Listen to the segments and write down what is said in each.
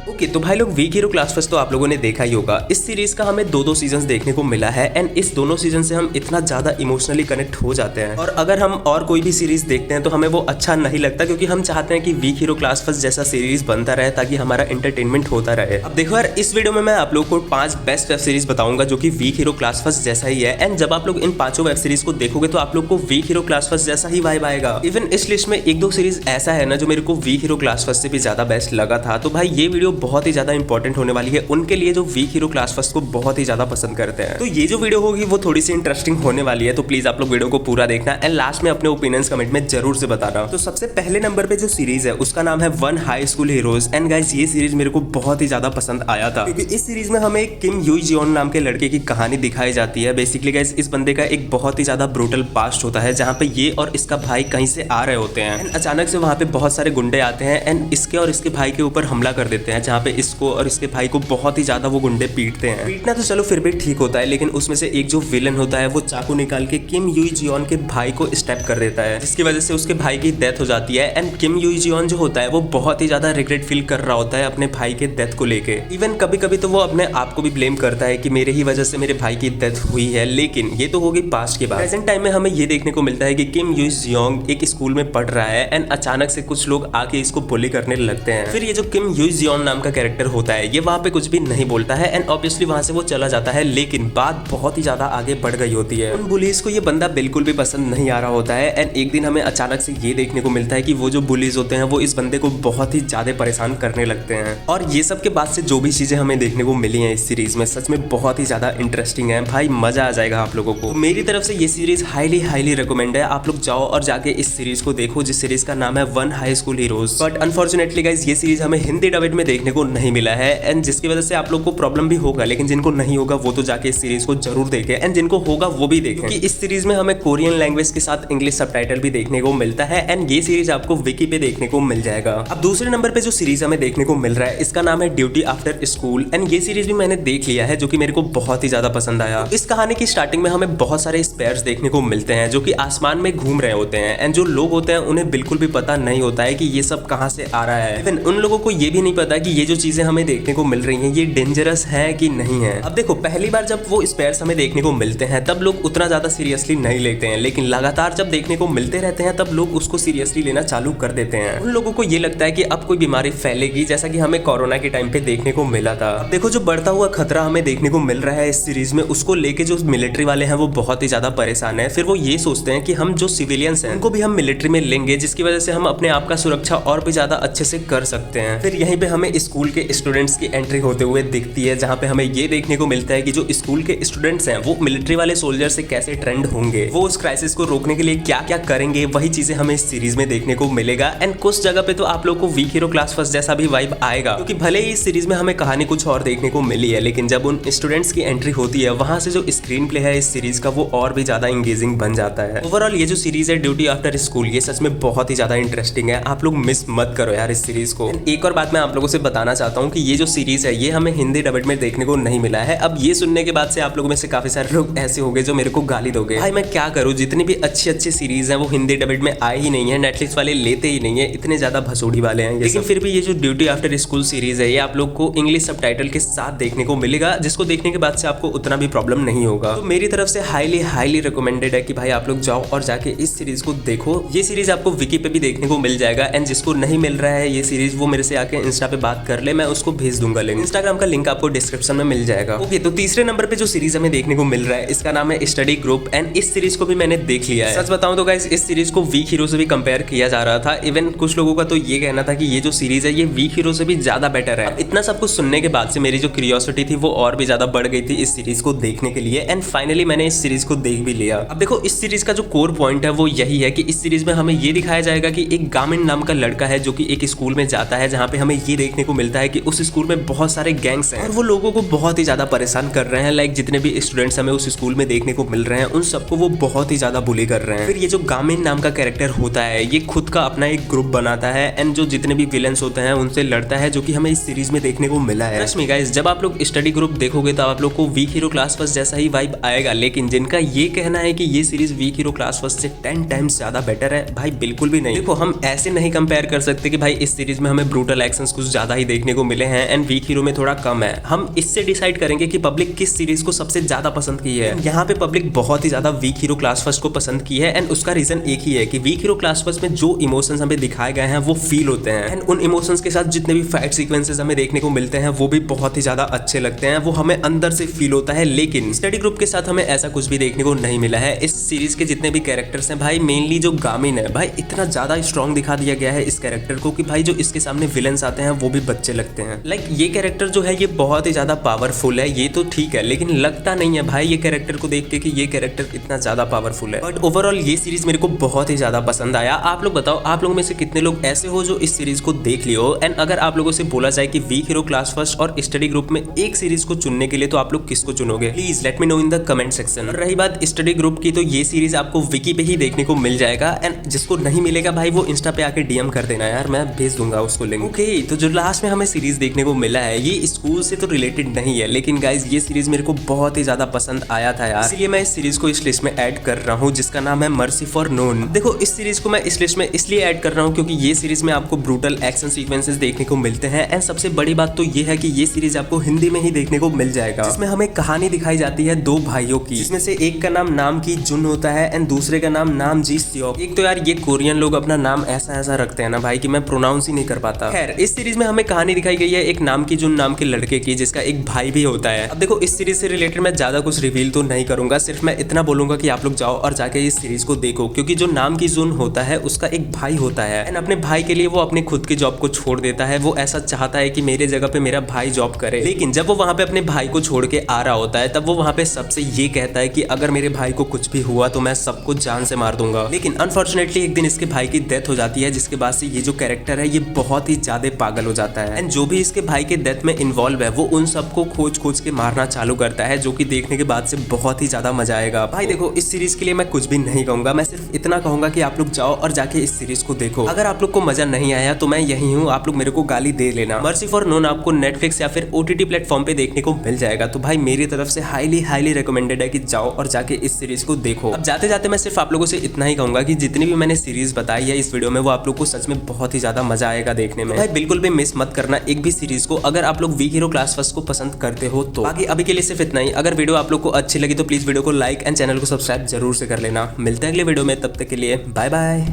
Okay तो भाई लोग वीक हीरो क्लास फर्स्ट तो आप लोगों ने देखा ही होगा। इस सीरीज का हमें दो सीजन देखने को मिला है एंड इस दोनों सीजन से हम इतना ज्यादा इमोशनली कनेक्ट हो जाते हैं और अगर हम और कोई भी सीरीज देखते हैं तो हमें वो अच्छा नहीं लगता क्योंकि हम चाहते हैं कि वीक हीरो क्लास फर्स्ट जैसा सीरीज बनता रहे ताकि हमारा एंटरटेनमेंट होता रहे। अब देखो यार, इस वीडियो में मैं आप लोग को 5 बेस्ट वेब सीरीज बताऊंगा जो कि वीक हीरो क्लास फर्स्ट जैसा ही है एंड जब आप लोग इन 5 वेब सीरीज को देखोगे तो आप लोग को वीक हीरो क्लास फर्स्ट जैसा ही वाइब आएगा। इवन इस लिस्ट में 1-2 सीरीज ऐसा है ना जो मेरे को वीक हीरो क्लास फर्स्ट से भी ज्यादा बेस्ट लगा था। तो भाई ये वीडियो बहुत ही ज्यादा इंपॉर्टेंट होने वाली है उनके लिए जो वीक हीरो क्लास फर्स्ट को बहुत ही ज्यादा पसंद करते हैं। तो ये जो वीडियो होगी वो थोड़ी सी इंटरेस्टिंग होने वाली है, तो प्लीज आप लोग वीडियो को पूरा देखना एंड लास्ट में अपने ओपिनियंस कमेंट में जरूर से बताना। तो सबसे पहले नंबर पे जो सीरीज है उसका नाम है one high school heroes and guys ये सीरीज मेरे को बहुत ही ज्यादा पसंद आया था क्योंकि इस सीरीज में हमें किम यूई जियोन नाम के लड़के की कहानी दिखाई जाती है। बेसिकली गाइस इस बंदे का एक बहुत ही ज्यादा ब्रूटल पास्ट होता है जहाँ पे ये और इसका भाई कहीं से आ रहे होते हैं एंड अचानक से वहाँ पे बहुत सारे गुंडे आते हैं एंड इसके और इसके भाई के ऊपर हमला कर देते हैं जहाँ पे इसको और इसके भाई को बहुत ही ज्यादा वो गुंडे पीटते हैं। पीटना तो चलो फिर भी ठीक होता है लेकिन उसमें से एक जो विलन होता है वो चाकू निकाल के किम यूई जियोन के भाई को स्टेप कर देता है जिसकी वजह से उसके भाई की डेथ हो जाती है एंड किम यूई जियोन जो होता है वो बहुत ही ज्यादा रिग्रेट फील कर रहा होता है अपने भाई के डेथ को लेके। इवन कभी कभी तो वो अपने आप को भी ब्लेम करता है कि मेरे ही वजह से मेरे भाई की डेथ हुई है, लेकिन ये तो होगी पास्ट के बाद। प्रेजेंट टाइम में हमें ये देखने को मिलता है कि किम यूई जियोन एक स्कूल में पढ़ रहा है एंड अचानक से कुछ लोग आके इसको बुली करने लगते हैं। फिर ये जो किम यूई जियोन नाम का कैरेक्टर होता है ये वहाँ पे कुछ भी नहीं बोलता है एंड ऑब्वियसली वहां से वो चला जाता है, लेकिन बात बहुत ही ज्यादा आगे बढ़ गई होती है। उन बुलीज को ये बंदा बिल्कुल भी पसंद नहीं आ रहा होता है एंड एक दिन हमें अचानक से ये देखने को मिलता है कि वो जो बुलीज होते हैं वो इस बंदे को बहुत ही ज्यादा परेशान करने लगते हैं और ये सब के बाद से जो भी चीजें हमें देखने को मिली हैं इस सीरीज में सच में बहुत ही ज्यादा इंटरेस्टिंग है। भाई मजा आ जाएगा आप लोगों को। तो मेरी तरफ से ये सीरीज हाईली रिकमेंड है, आप लोग जाओ और जाके इस सीरीज को देखो जिस सीरीज का नाम है one high school heroes. But unfortunately guys ये सीरीज हमें हिंदी डबिड में देखने को नहीं मिला है एंड जिसकी वजह से आप लोग को प्रॉब्लम भी होगा, लेकिन जिनको नहीं होगा वो तो जाके इस सीरीज को जरूर देखें एंड जिनको होगा वो भी देखें क्योंकि इस सीरीज में हमें कोरियन लैंग्वेज के साथ इंग्लिश सबटाइटल भी देखने को मिलता है एंड ये सीरीज आपको विकी पे देखने को मिल जाएगा। अब दूसरे नंबर पे जो सीरीज हमें देखने को मिल रहा है इसका नाम है ड्यूटी आफ्टर स्कूल एंड ये सीरीज भी मैंने देख लिया है जो कि मेरे को बहुत ही ज्यादा पसंद आया। तो इस कहानी की स्टार्टिंग में हमें बहुत सारे स्पेयर्स देखने को मिलते हैं जो कि आसमान में घूम रहे होते हैं एंड जो लोग होते हैं उन्हें बिल्कुल भी पता नहीं होता है कि ये सब कहां से आ रहा है। इवन उन लोगों को ये भी नहीं पता कि ये जो चीजें हमें देखने को मिल रही हैं ये डेंजरस है कि नहीं है। अब देखो पहली बार जब वो स्पेयर्स हमें देखने को मिलते हैं तब लोग उतना ज्यादा सीरियसली नहीं लेते हैं, लेकिन लगातार जब देखने को मिलते रहते हैं तब लोग उसको सीरियसली लेना चालू कर देते हैं। उन लोगों को ये लगता है कि अब कोई बीमारी फैलेगी जैसा कि हमें कोरोना के टाइम पे देखने को मिला था। अब देखो जो बढ़ता हुआ खतरा हमें देखने को मिल रहा है इस सीरीज में उसको लेके जो मिलिट्री वाले हैं वो बहुत ही ज्यादा परेशान है। फिर वो ये सोचते हैं कि हम जो सिविलियंस हैं उनको भी हम मिलिट्री में लेंगे जिसकी वजह से हम अपने आप का सुरक्षा और भी ज्यादा अच्छे से कर सकते हैं। फिर यहीं पे हमें स्कूल के स्टूडेंट्स की एंट्री होते हुए दिखती है जहाँ पे हमें ये देखने को मिलता है कि जो स्कूल के स्टूडेंट्स हैं वो मिलिट्री वाले सोल्जर से कैसे ट्रेंड होंगे, वो उस क्राइसिस को रोकने के लिए क्या क्या करेंगे, वही चीजें हमें इस सीरीज में देखने को मिलेगा एंड कुछ जगह पे तो आप लोग को वीक हीरो क्लास फर्स्ट जैसा भी वाइब आएगा क्योंकि भले ही इस सीरीज में हमें कहानी कुछ और देखने को मिली है, लेकिन जब उन स्टूडेंट्स की एंट्री होती है वहां से जो स्क्रीन प्ले है इस सीरीज का वो और भी ज्यादा इंगेजिंग बन जाता है। ओवरऑल ये जो सीरीज है ड्यूटी आफ्टर स्कूल ये सच में बहुत ही ज्यादा इंटरेस्टिंग है, आप लोग मिस मत करो यार इस सीरीज को। एक और बात मैं आप लोगों से बताना चाहता हूँ कि ये जो सीरीज है ये हमें हिंदी डबिड में देखने को नहीं मिला है। अब ये सुनने के बाद से आप लोगों में से काफी सारे लोग ऐसे हो गए जो मेरे को गाली दोगे। भाई मैं क्या करूँ, जितनी भी अच्छी सीरीज है वो हिंदी डबिड में आई ही नहीं है, नेटफ्लिक्स वाले लेते ही नहीं है, इतने ज्यादा भसोड़ी वाले हैं। लेकिन फिर भी ये जो ड्यूटी आफ्टर स्कूल सीरीज है ये आप लोग को इंग्लिश सबटाइटल के साथ देखने को मिलेगा जिसको देखने के बाद से आपको उतना भी प्रॉब्लम नहीं होगा। तो मेरी तरफ से हाईली रिकमेंडेड है कि भाई आप लोग जाओ और जाके इस सीरीज को देखो। ये सीरीज आपको विकी पे भी देखने को मिल जाएगा एंड जिसको नहीं मिल रहा है ये सीरीज वो मेरे से आके इंस्टा पे बात कर ले, मैं उसको भेज दूंगा लिंक। इंस्टाग्राम का लिंक आपको डिस्क्रिप्शन में मिल जाएगा। ओके तो तीसरे नंबर पे जो सीरीज हमें देखने को मिल रहा है इसका नाम है स्टडी ग्रुप एंड इस सीरीज को भी मैंने देख लिया है। सच बताऊं तो गाइस इस सीरीज को वीक हीरो से भी कंपेयर किया जा रहा था। इवन कुछ लोगों का तो ये कहना था कि ये जो सीरीज है ये वीक हीरो से भी ज्यादा बेटर है। इतना सब कुछ सुनने के बाद से मेरी जो क्यूरियोसिटी थी वो और भी ज्यादा बढ़ गई थी इस सीरीज को देखने के लिए एंड फाइनली मैंने इस सीरीज को देख भी लिया। अब देखो इस सीरीज का जो कोर पॉइंट है वो यही है कि इस सीरीज में हमें ये दिखाया जाएगा कि एक गामिन नाम का लड़का है जो कि एक स्कूल में जाता है जहाँ पे हमें ये देखने को मिलता है कि उस स्कूल में बहुत सारे गैंग्स हैं और वो लोगों को बहुत ही ज्यादा परेशान कर रहे हैं। लाइक जितने भी स्टूडेंट्स हमें उस स्कूल में देखने को मिल रहे हैं उन सबको वो बहुत ही ज्यादा बुली कर रहे हैं। फिर ये जो गामिन नाम का कैरेक्टर होता है ये खुद का अपना एक ग्रुप बनाता है एंड जो जितने भी विलेंस होते हैं उनसे लड़ता है जो कि हमें इस सीरीज में देखने को मिला है। ट्रस्ट मी गाइस जब आप लोग स्टडी ग्रुप देखोगे तो आप लोग को वीक हीरो क्लास फर्स्ट जैसा ही वाइब आएगा, लेकिन जिनका ये कहना है कि ये series weak hero class first से 10 टाइम्स ज्यादा बेटर है, भाई बिल्कुल भी नहीं। देखो हम ऐसे नहीं कंपेयर कर सकते कि भाई इस सीरीज में हमें ब्रूटल एक्शंस कुछ ज्यादा ज्यादा ही देखने को मिले हैं एंड वीक हीरो में थोड़ा कम है। हम इससे डिसाइड करेंगे कि पब्लिक किस सीरीज को सबसे ज्यादा पसंद की है। यहाँ पे पब्लिक बहुत ही ज्यादा वीक हीरो क्लास फर्स्ट को पसंद की है एंड उसका रीजन एक ही है कि वीक हीरो क्लास फर्स्ट में जो इमोशंस हमें दिखाए गए हैं वो फील होते हैं एंड उन इमोशंस के साथ जितने भी फाइट सीक्वेंसेस हमें देखने को मिलते हैं वो भी बहुत ही ज्यादा अच्छे लगते हैं, वो हमें अंदर से फील होता है। लेकिन स्टडी ग्रुप के साथ हमें ऐसा कुछ भी देखने को नहीं मिला है। इस सीरीज के जितने भी कैरेक्टर्स हैं भाई, मेनली जो गामिन है भाई, इतना ज्यादा स्ट्रॉन्ग दिखा दिया गया है इस कैरेक्टर को कि भाई जो इसके सामने विलन्स आते हैं वो भी बच्चे लगते हैं। लाइक ये कैरेक्टर जो है ये बहुत ही ज्यादा पावरफुल है, ये तो ठीक है, लेकिन लगता नहीं है भाई ये कैरेक्टर को देख के कि ये कैरेक्टर इतना ज्यादा पावरफुल है। बट ओवरऑल ये सीरीज मेरे को बहुत ही ज्यादा पसंद आया। आप लोग बताओ, आप लोगों में से कितने लोग ऐसे हो जो इस सीरीज को देख लियो? एंड अगर आप लोगों से बोला जाए कि वीक हीरो क्लास फर्स्ट और स्टडी ग्रुप में एक सीरीज को चुनने के लिए तो आप लोग किसको चुनोगे? Please let me know in the comment section. और रही बात स्टडी ग्रुप की, तो ये सीरीज आपको विकी पे ही देखने को मिल जाएगा एंड जिसको नहीं मिलेगा भाई वो इंस्टा पे आके डीएम कर देना यार, मैं भेज दूंगा उसको लिंक। ओके, तो जो लास्ट में हमें सीरीज देखने को मिला है ये स्कूल से तो रिलेटेड नहीं है, लेकिन गाइज ये सीरीज मेरे को बहुत ही ज्यादा पसंद आया था यार, इसलिए मैं इस सीरीज को इस लिस्ट में ऐड कर रहा हूँ जिसका नाम है मर्सी फॉर नोन। देखो इस सीरीज को मैं इस लिस्ट में इसलिए ऐड कर रहा हूँ क्योंकि ये सीरीज में आपको ब्रूटल एक्शन सीक्वेंसेस देखने को मिलते हैं एंड सबसे बड़ी बात तो ये है कि ये सीरीज आपको हिंदी में ही देखने को मिल जाएगा, जिसमें हमें कहानी दिखाई जाती है दो भाइयों की, जिसमें से एक का नाम की जुन होता है एंड दूसरे का नाम जी स्योक। एक तो यार ये कोरियन लोग अपना नाम ऐसा रखते हैं ना भाई कि मैं प्रोनाउंस ही नहीं कर पाता। खैर, इस सीरीज में हमें कहानी दिखाई गई है एक नाम की जुन नाम के लड़के की जिसका एक भाई भी होता है। अब देखो इस सीरीज से रिलेटेड मैं ज्यादा कुछ रिवील तो नहीं करूंगा, सिर्फ मैं इतना बोलूंगा कि आप लोग जाओ और जाके इस सीरीज को देखो, क्योंकि जो नाम की जुन होता है उसका एक भाई होता है एंड अपने भाई के लिए वो अपने खुद की जॉब को छोड़ देता है। वो ऐसा चाहता है कि मेरे जगह पे मेरा भाई जॉब करे, लेकिन जब वो वहां पे अपने भाई को छोड़ के आ रहा होता है तब वो वहां पे सबसे ये कहता है कि अगर मेरे भाई को कुछ भी हुआ तो मैं सबको जान से मार दूंगा। लेकिन अनफॉर्चुनेटली एक दिन इसके भाई की डेथ हो जाती है, जिसके बाद से ये जो कैरेक्टर है ये बहुत ही ज्यादा पागल हो जाता है एंड जो भी इसके भाई के डेथ में इन्वॉल्व है वो उन सबको खोज के मारना चालू करता है, जो कि देखने के बाद से बहुत ही ज्यादा मजा आएगा। भाई देखो इस सीरीज के लिए मैं कुछ भी नहीं कहूंगा, मैं सिर्फ इतना कहूंगा कि आप लोग जाओ और जाके इस सीरीज को देखो। अगर आप लोग को मजा नहीं आया तो मैं यही हूँ, आप लोग मेरे को गाली दे लेना। मर्सी फॉर नोन आपको नेटफ्लिक्स या फिर ओटीटी प्लेटफॉर्म पे देखने को मिल जाएगा, तो भाई मेरी तरफ से हाईली रिकमेंडेड है कि जाओ और जाके इस सीरीज को देखो। अब जाते जाते मैं सिर्फ आप लोगों से इतना ही कहूंगा कि जितनी भी मैंने सीरीज बताई है इस वीडियो में वो आप लोग को सच में बहुत ही ज्यादा मजा आएगा देखने में। भाई बिल्कुल भी मिस मत करना एक भी सीरीज को, अगर आप लोग वीक हीरो क्लास फर्स्ट को पसंद करते हो तो। बाकी अभी के लिए सिर्फ इतना ही। अगर वीडियो आप लोग को अच्छी लगी तो प्लीज वीडियो को लाइक एंड चैनल को सब्सक्राइब जरूर से कर लेना। मिलते हैं अगले वीडियो में, तब तक के लिए बाय बाय।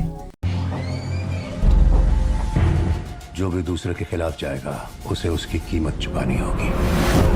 जो भी दूसरे के खिलाफ जाएगा उसे उसकी कीमत चुकानी होगी।